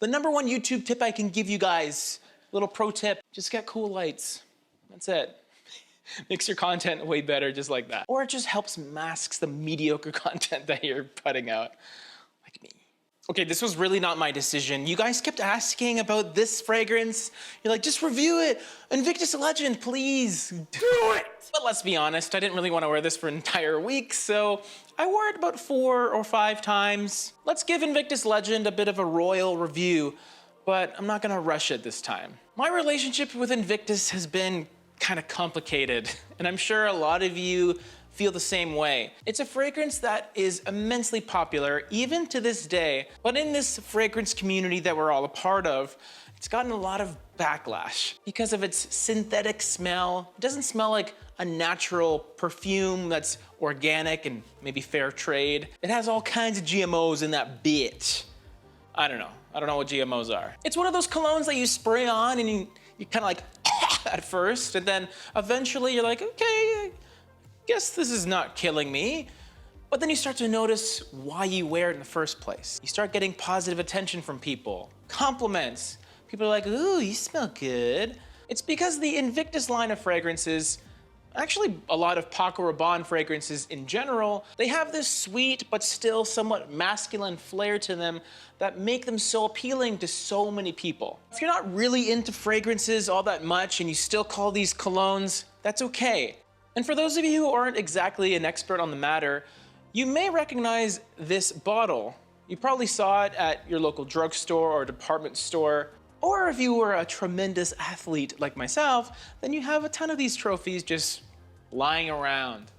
The number one YouTube tip I can give you guys, little pro tip, just get cool lights. That's it. Makes your content way better just like that. Or it just helps masks the mediocre content that you're putting out, like me. Okay, this was really not my decision. You guys kept asking about this fragrance. You're like, just review it. Invictus Legend, please. Do it! But let's be honest, I didn't really want to wear this for an entire week, so I wore it about 4 or 5 times. Let's give Invictus Legend a bit of a royal review, but I'm not gonna rush it this time. My relationship with Invictus has been kind of complicated, and I'm sure a lot of you feel the same way. It's a fragrance that is immensely popular, even to this day, but in this fragrance community that we're all a part of, it's gotten a lot of backlash because of its synthetic smell. It doesn't smell like a natural perfume that's organic and maybe fair trade. It has all kinds of GMOs in that bitch. I don't know what GMOs are. It's one of those colognes that you spray on and you kind of like at first, and then eventually you're like, okay, guess this is not killing me. But then you start to notice why you wear it in the first place. You start getting positive attention from people, compliments. People are like, ooh, you smell good. It's because the Invictus line of fragrances, actually a lot of Paco Rabanne fragrances in general, they have this sweet but still somewhat masculine flair to them that make them so appealing to so many people. If you're not really into fragrances all that much and you still call these colognes, that's okay. And for those of you who aren't exactly an expert on the matter, you may recognize this bottle. You probably saw it at your local drugstore or department store. Or if you were a tremendous athlete like myself, then you have a ton of these trophies just lying around.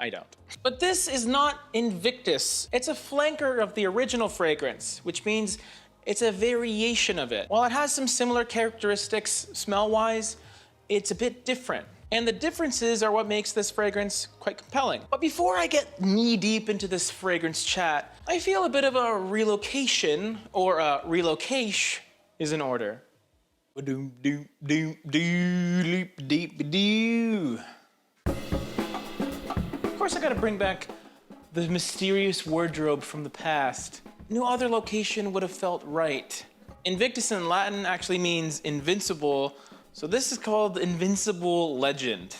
I don't. But this is not Invictus. It's a flanker of the original fragrance, which means it's a variation of it. While it has some similar characteristics smell-wise, it's a bit different. And the differences are what makes this fragrance quite compelling. But before I get knee-deep into this fragrance chat, I feel a bit of a relocation, or a relocation, is in order. Of course, I gotta bring back the mysterious wardrobe from the past. No other location would have felt right. Invictus in Latin actually means invincible, so this is called Invincible Legend.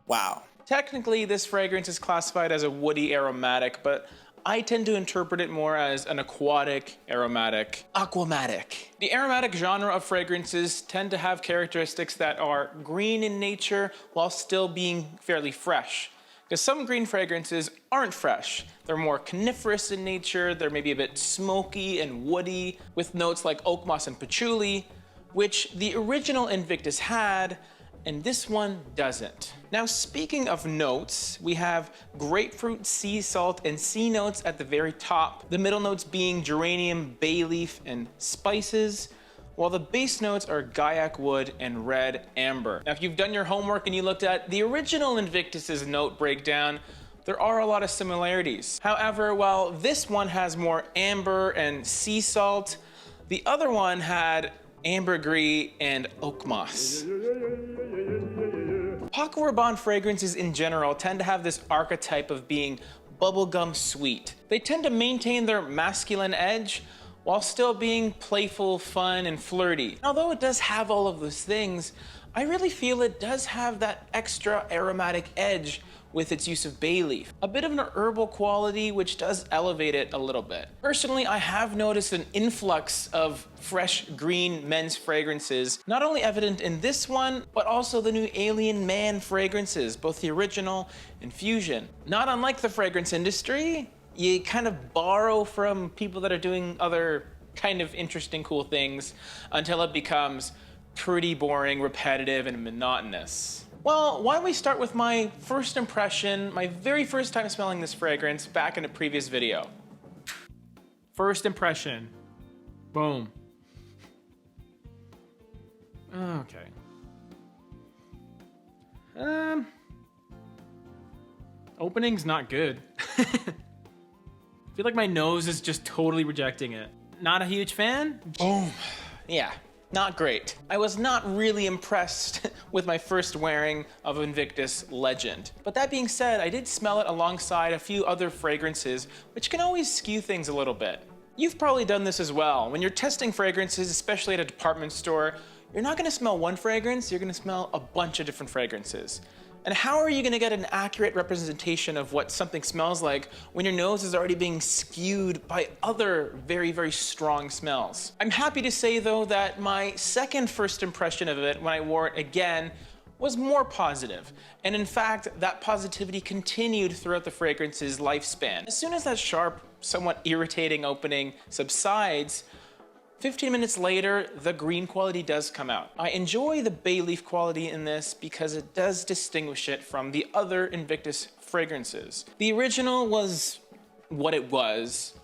Wow. Technically, this fragrance is classified as a woody aromatic, but I tend to interpret it more as an aquatic aromatic, aquamatic. The aromatic genre of fragrances tend to have characteristics that are green in nature while still being fairly fresh. Because some green fragrances aren't fresh. They're more coniferous in nature, they're maybe a bit smoky and woody, with notes like oak moss and patchouli, which the original Invictus had, and this one doesn't. Now, speaking of notes, we have grapefruit, sea salt, and sea notes at the very top. The middle notes being geranium, bay leaf, and spices, while the base notes are guaiac wood and red amber. Now, if you've done your homework and you looked at the original Invictus's note breakdown, there are a lot of similarities. However, while this one has more amber and sea salt, the other one had ambergris and oak moss. Paco Rabanne fragrances in general tend to have this archetype of being bubblegum sweet. They tend to maintain their masculine edge while still being playful, fun, and flirty. Although it does have all of those things, I really feel it does have that extra aromatic edge with its use of bay leaf. A bit of an herbal quality which does elevate it a little bit. Personally, I have noticed an influx of fresh green men's fragrances, not only evident in this one, but also the new Alien Man fragrances, both the original and fusion. Not unlike the fragrance industry, you kind of borrow from people that are doing other kind of interesting, cool things until it becomes pretty boring, repetitive, and monotonous. Well, why don't we start with my first impression, my very first time smelling this fragrance back in a previous video. First impression. Boom. Okay. Opening's not good. I feel like my nose is just totally rejecting it. Not a huge fan? Boom. Yeah. Not great. I was not really impressed with my first wearing of Invictus Legend. But that being said, I did smell it alongside a few other fragrances, which can always skew things a little bit. You've probably done this as well. When you're testing fragrances, especially at a department store, you're not gonna smell one fragrance, you're gonna smell a bunch of different fragrances. And how are you gonna get an accurate representation of what something smells like when your nose is already being skewed by other very, very strong smells? I'm happy to say though that my second first impression of it when I wore it again was more positive. And in fact, that positivity continued throughout the fragrance's lifespan. As soon as that sharp, somewhat irritating opening subsides, 15 minutes later, the green quality does come out. I enjoy the bay leaf quality in this because it does distinguish it from the other Invictus fragrances. The original was what it was.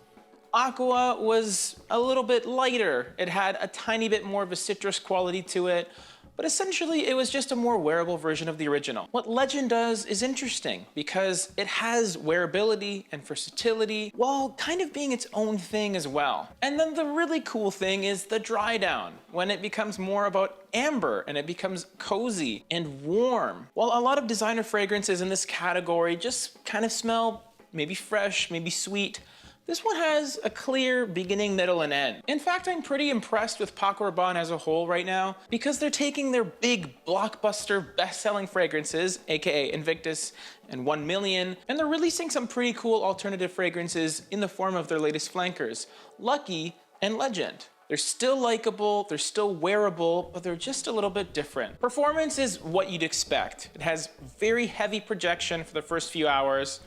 Aqua was a little bit lighter. It had a tiny bit more of a citrus quality to it, but essentially it was just a more wearable version of the original. What Legend does is interesting because it has wearability and versatility while kind of being its own thing as well. And then the really cool thing is the dry down, when it becomes more about amber and it becomes cozy and warm. While a lot of designer fragrances in this category just kind of smell maybe fresh, maybe sweet, this one has a clear beginning, middle, and end. In fact, I'm pretty impressed with Paco Rabanne as a whole right now because they're taking their big blockbuster best-selling fragrances, aka Invictus and 1 Million, and they're releasing some pretty cool alternative fragrances in the form of their latest flankers, Lucky and Legend. They're still likable, they're still wearable, but they're just a little bit different. Performance is what you'd expect. It has very heavy projection for the first few hours,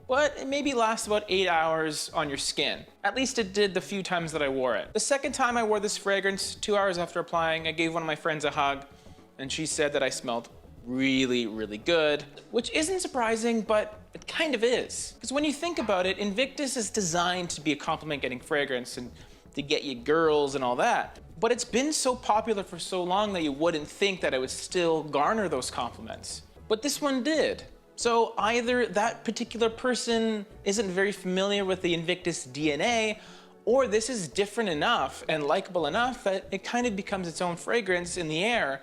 but it maybe lasts about 8 hours on your skin. At least it did the few times that I wore it. The second time I wore this fragrance, 2 hours after applying, I gave one of my friends a hug, and she said that I smelled really, really good, which isn't surprising, but it kind of is. Because when you think about it, Invictus is designed to be a compliment-getting fragrance and to get you girls and all that. But it's been so popular for so long that you wouldn't think that it would still garner those compliments. But this one did. So either that particular person isn't very familiar with the Invictus DNA, or this is different enough and likable enough that it kind of becomes its own fragrance in the air,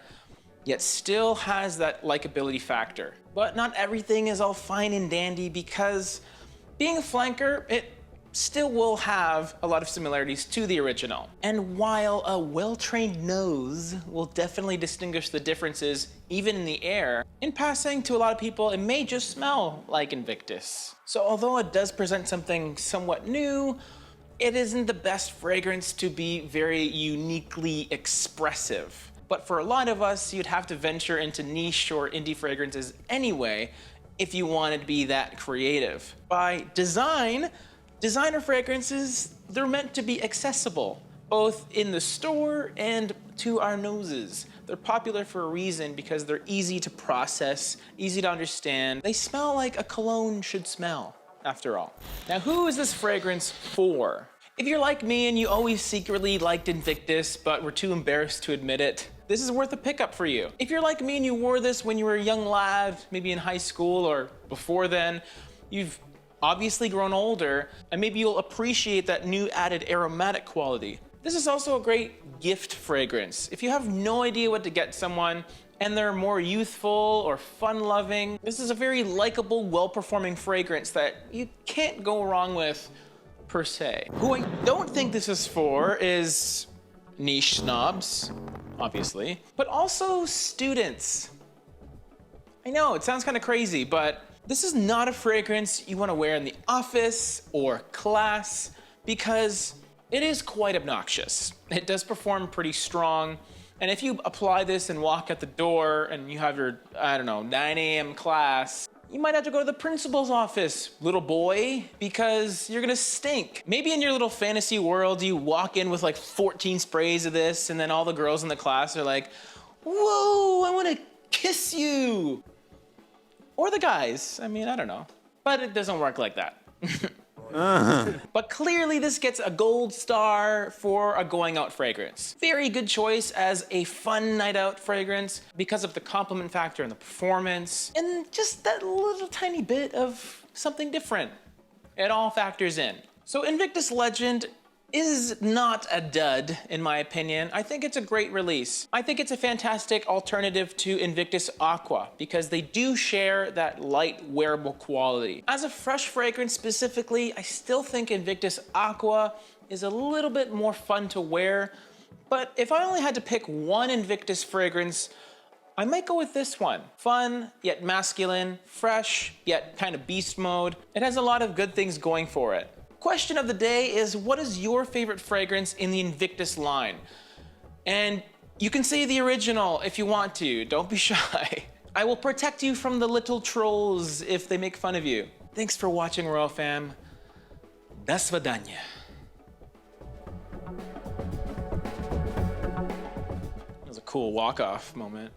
yet still has that likability factor. But not everything is all fine and dandy because being a flanker, it still will have a lot of similarities to the original. And while a well-trained nose will definitely distinguish the differences even in the air, in passing to a lot of people, it may just smell like Invictus. So although it does present something somewhat new, it isn't the best fragrance to be very uniquely expressive. But for a lot of us, you'd have to venture into niche or indie fragrances anyway if you wanted to be that creative. By design, designer fragrances, they're meant to be accessible, both in the store and to our noses. They're popular for a reason because they're easy to process, easy to understand. They smell like a cologne should smell, after all. Now, who is this fragrance for? If you're like me and you always secretly liked Invictus but were too embarrassed to admit it, this is worth a pickup for you. If you're like me and you wore this when you were a young lad, maybe in high school or before then, you've obviously grown older, and maybe you'll appreciate that new added aromatic quality. This is also a great gift fragrance. If you have no idea what to get someone and they're more youthful or fun-loving, this is a very likable, well-performing fragrance that you can't go wrong with per se. Who I don't think this is for is niche snobs, obviously, but also students. I know, it sounds kind of crazy, but this is not a fragrance you want to wear in the office or class because it is quite obnoxious. It does perform pretty strong, and if you apply this and walk out the door and you have your, I don't know, 9 a.m. class, you might have to go to the principal's office, little boy, because you're gonna stink. Maybe in your little fantasy world, you walk in with like 14 sprays of this, and then all the girls in the class are like, whoa, I wanna kiss you. Or the guys, I mean, I don't know. But it doesn't work like that. But clearly this gets a gold star for a going out fragrance. Very good choice as a fun night out fragrance because of the compliment factor and the performance and just that little tiny bit of something different. It all factors in. So Invictus Legend is not a dud, in my opinion. I think it's a great release. I think it's a fantastic alternative to Invictus Aqua because they do share that light wearable quality. As a fresh fragrance specifically, I still think Invictus Aqua is a little bit more fun to wear, but if I only had to pick one Invictus fragrance, I might go with this one. Fun, yet masculine, fresh, yet kind of beast mode. It has a lot of good things going for it. Question of the day is, what is your favorite fragrance in the Invictus line? And you can say the original if you want to, don't be shy. I will protect you from the little trolls if they make fun of you. Thanks for watching, Royal Fam. До свидания. That was a cool walk-off moment.